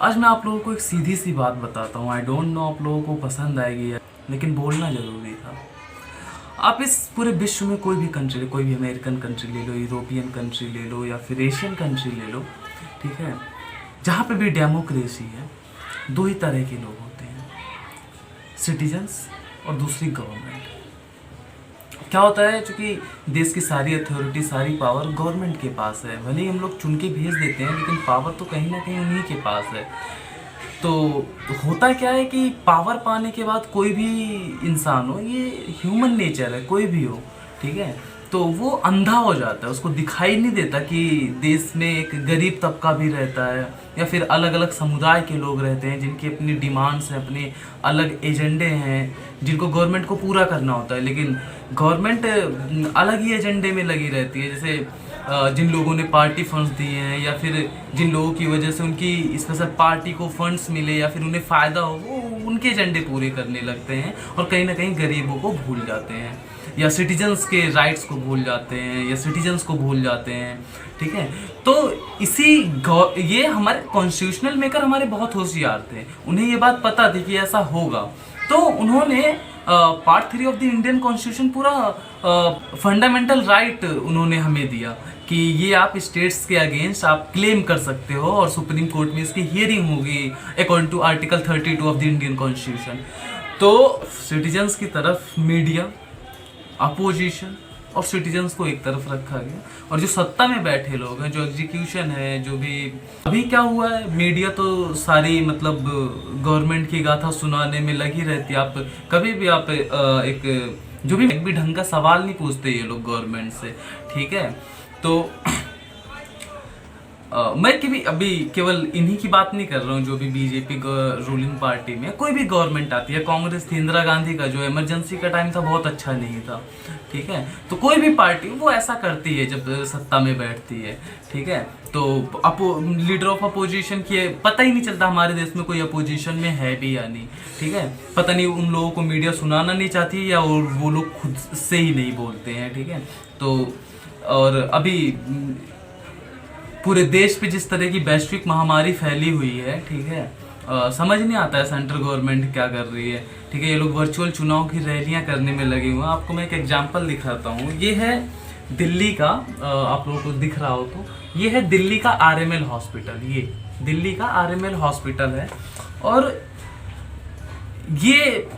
आज मैं आप लोगों को एक सीधी सी बात बताता हूँ। आई डोंट नो आप लोगों को पसंद आएगी या लेकिन बोलना ज़रूरी था। आप इस पूरे विश्व में कोई भी कंट्री, कोई भी अमेरिकन कंट्री ले लो, यूरोपियन कंट्री ले लो या फिर एशियन कंट्री ले लो, ठीक है, जहाँ पे भी डेमोक्रेसी है, दो ही तरह के लोग होते हैं, सिटीजन्स और दूसरी गवर्नमेंट। क्या होता है, चूंकि देश की सारी अथॉरिटी, सारी पावर गवर्नमेंट के पास है। भले ही हम लोग चुन के भेज देते हैं, लेकिन पावर तो कहीं ना कहीं उन्हीं के पास है। तो होता क्या है कि पावर पाने के बाद कोई भी इंसान हो, ये ह्यूमन नेचर है, कोई भी हो, ठीक है, तो वो अंधा हो जाता है। उसको दिखाई नहीं देता कि देश में एक गरीब तबका भी रहता है या फिर अलग अलग समुदाय के लोग रहते हैं जिनकी अपनी डिमांड्स हैं, अपने अलग एजेंडे हैं जिनको गवर्नमेंट को पूरा करना होता है। लेकिन गवर्नमेंट अलग ही एजेंडे में लगी रहती है। जैसे जिन लोगों ने पार्टी फंड्स दिए हैं या फिर जिन लोगों की वजह से उनकी स्पेशल पार्टी को फंड्स मिले या फिर उन्हें फ़ायदा हो, वो उनके एजेंडे पूरे करने लगते हैं और कहीं ना कहीं गरीबों को भूल जाते हैं या सिटीजन्स के राइट्स को भूल जाते हैं या सिटीजन्स को भूल जाते हैं, ठीक है। तो ये हमारे कॉन्स्टिट्यूशनल मेकर हमारे बहुत होशियार थे, उन्हें ये बात पता थी कि ऐसा होगा। तो उन्होंने part 3 of the Indian constitution पूरा फंडामेंटल राइट उन्होंने हमें दिया कि ये आप स्टेट्स के अगेंस्ट आप क्लेम कर सकते हो और सुप्रीम कोर्ट में इसकी हियरिंग होगी according to article 32 of the Indian constitution. तो सिटीजन्स की तरफ मीडिया, अपोजिशन और सिटीजन्स को एक तरफ रखा गया और जो सत्ता में बैठे लोग हैं, जो एग्जीक्यूशन है, जो भी अभी क्या हुआ है, मीडिया तो सारी मतलब गवर्नमेंट की गाथा सुनाने में लगी रहती है। आप कभी भी आप एक जो भी ढंग का सवाल नहीं पूछते ये लोग गवर्नमेंट से, ठीक है। तो मैं अभी केवल इन्हीं की बात नहीं कर रहा हूँ, जो भी बीजेपी रूलिंग पार्टी में कोई भी गवर्नमेंट आती है। कांग्रेस थी, इंदिरा गांधी का जो इमरजेंसी का टाइम था बहुत अच्छा नहीं था, ठीक है। तो कोई भी पार्टी वो ऐसा करती है जब सत्ता में बैठती है, ठीक है। तो लीडर ऑफ अपोजिशन की पता ही नहीं चलता हमारे देश में कोई अपोजिशन में है भी या नहीं, ठीक है। पता नहीं उन लोगों को मीडिया सुनाना नहीं चाहती या वो लोग खुद से ही नहीं बोलते हैं, ठीक है। तो और अभी पूरे देश पे जिस तरह की वैश्विक महामारी फैली हुई है, ठीक है, समझ नहीं आता है सेंट्रल गवर्नमेंट क्या कर रही है, ठीक है। ये लोग वर्चुअल चुनाव की रैलियां करने में लगे हुए हैं। आपको मैं एक एग्जांपल दिखाता हूँ। ये है दिल्ली का, आप लोगों को दिख रहा हो तो ये है दिल्ली का आरएमएल हॉस्पिटल। ये दिल्ली का आरएमएल हॉस्पिटल है और ये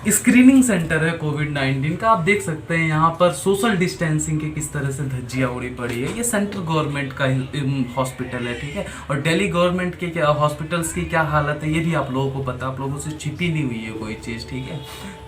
स्क्रीनिंग सेंटर है कोविड-19 का। आप देख सकते हैं यहाँ पर सोशल डिस्टेंसिंग के किस तरह से धज्जियाँ उड़ी पड़ी है। ये सेंट्रल गवर्नमेंट का हॉस्पिटल है, ठीक है। और दिल्ली गवर्नमेंट के क्या हॉस्पिटल्स की क्या हालत है ये भी आप लोगों को पता, आप लोगों से छिपी नहीं हुई है कोई चीज़, ठीक है।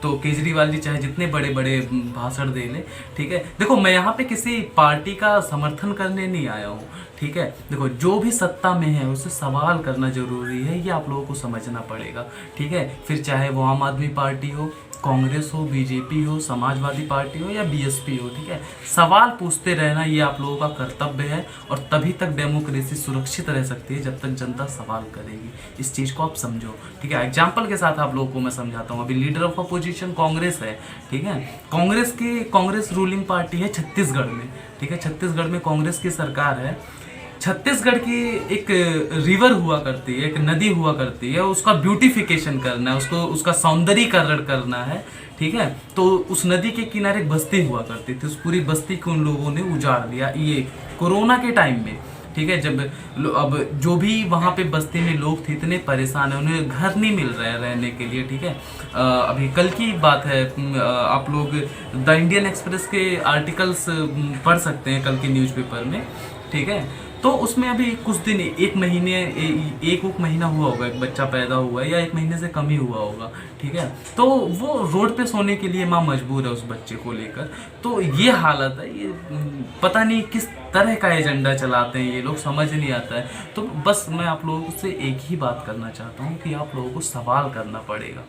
तो केजरीवाल जी चाहे जितने बड़े बड़े भाषण दे ले, ठीक है। देखो, मैं यहाँ पे किसी पार्टी का समर्थन करने नहीं आया हूँ, ठीक है। देखो, जो भी सत्ता में है उससे सवाल करना जरूरी है, ये आप लोगों को समझना पड़ेगा, ठीक है। फिर चाहे वो आम आदमी पार्टी हो, कांग्रेस हो, बीजेपी हो, समाजवादी पार्टी हो या बीएसपी हो, ठीक है। सवाल पूछते रहना ये आप लोगों का कर्तव्य है और तभी तक डेमोक्रेसी सुरक्षित रह सकती है जब तक जनता सवाल करेगी। इस चीज़ को आप समझो, ठीक है। एग्जाम्पल के साथ आप लोगों को मैं समझाता हूँ। अभी लीडर ऑफ अपोजिशन कांग्रेस है, ठीक है। कांग्रेस रूलिंग पार्टी है छत्तीसगढ़ में, ठीक है। छत्तीसगढ़ में कांग्रेस की सरकार है। छत्तीसगढ़ की एक रिवर हुआ करती है, एक नदी हुआ करती है, उसका ब्यूटिफिकेशन करना है, उसका सौंदर्यीकरण करना है, ठीक है। तो उस नदी के किनारे एक बस्ती हुआ करती थी, उस पूरी बस्ती को उन लोगों ने उजाड़ दिया ये कोरोना के टाइम में, ठीक है। जब अब जो भी वहाँ पे बस्ती में लोग थे इतने परेशान है, उन्हें घर नहीं मिल रहा है रहने के लिए, ठीक है। अभी कल की बात है, आप लोग द इंडियन एक्सप्रेस के आर्टिकल्स पढ़ सकते हैं कल के न्यूज़पेपर में, ठीक है। तो उसमें अभी कुछ दिन, एक महीना हुआ होगा, एक बच्चा पैदा हुआ है या एक महीने से कम ही हुआ होगा, ठीक है। तो वो रोड पे सोने के लिए माँ मजबूर है उस बच्चे को लेकर। तो ये हालत है, ये पता नहीं किस तरह का एजेंडा चलाते हैं ये लोग, समझ नहीं आता है। तो बस मैं आप लोगों से एक ही बात करना चाहता हूँ कि आप लोगों को सवाल करना पड़ेगा,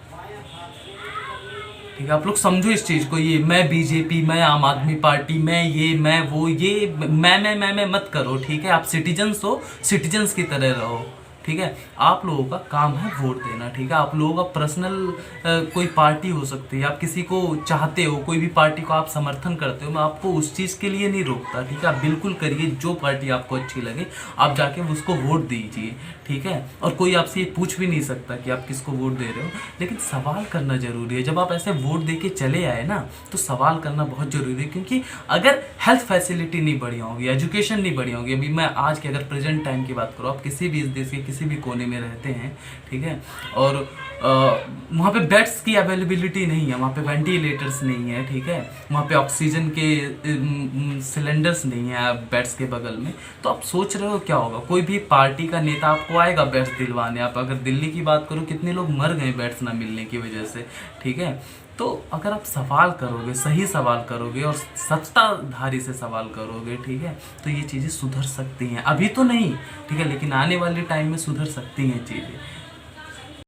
ठीक है। आप लोग समझो इस चीज़ को, ये मैं बीजेपी, मैं आम आदमी पार्टी, मैं वो, ये मैं मत करो, ठीक है। आप सिटीजन्स हो, सिटीजन्स की तरह रहो, ठीक है। आप लोगों का काम है वोट देना, ठीक है। आप लोगों का पर्सनल कोई पार्टी हो सकती है, आप किसी को चाहते हो, कोई भी पार्टी को आप समर्थन करते हो, मैं आपको उस चीज़ के लिए नहीं रोकता, ठीक है। आप बिल्कुल करिए, जो पार्टी आपको अच्छी लगे आप जाके उसको वोट दीजिए, ठीक है। और कोई आपसे ये पूछ भी नहीं सकता कि आप किसको वोट दे रहे हो, लेकिन सवाल करना जरूरी है। जब आप ऐसे वोट दे के चले आए ना, तो सवाल करना बहुत जरूरी है, क्योंकि अगर हेल्थ फैसिलिटी नहीं बढ़िया होगी, एजुकेशन नहीं बढ़िया होगी, अभी मैं आज के अगर प्रेजेंट टाइम की बात करूँ, आप किसी भी इस देश के किसी भी कोने में रहते हैं, ठीक है, और वहाँ पे बेड्स की अवेलेबिलिटी नहीं है, वहाँ पे वेंटिलेटर्स नहीं है, ठीक है, वहाँ पे ऑक्सीजन के सिलेंडर्स नहीं है बेड्स के बगल में, तो आप सोच रहे हो क्या होगा। कोई भी पार्टी का नेता आपको आएगा बेड्स दिलवाने। आप अगर दिल्ली की बात करो, कितने लोग मर गए बेड्स ना मिलने की वजह से, ठीक है। तो अगर आप सवाल करोगे, सही सवाल करोगे और सत्ताधारी से सवाल करोगे, ठीक है, तो ये चीज़ें सुधर सकती हैं। अभी तो नहीं, ठीक है, लेकिन आने वाले टाइम में सुधर सकती हैं चीज़ें।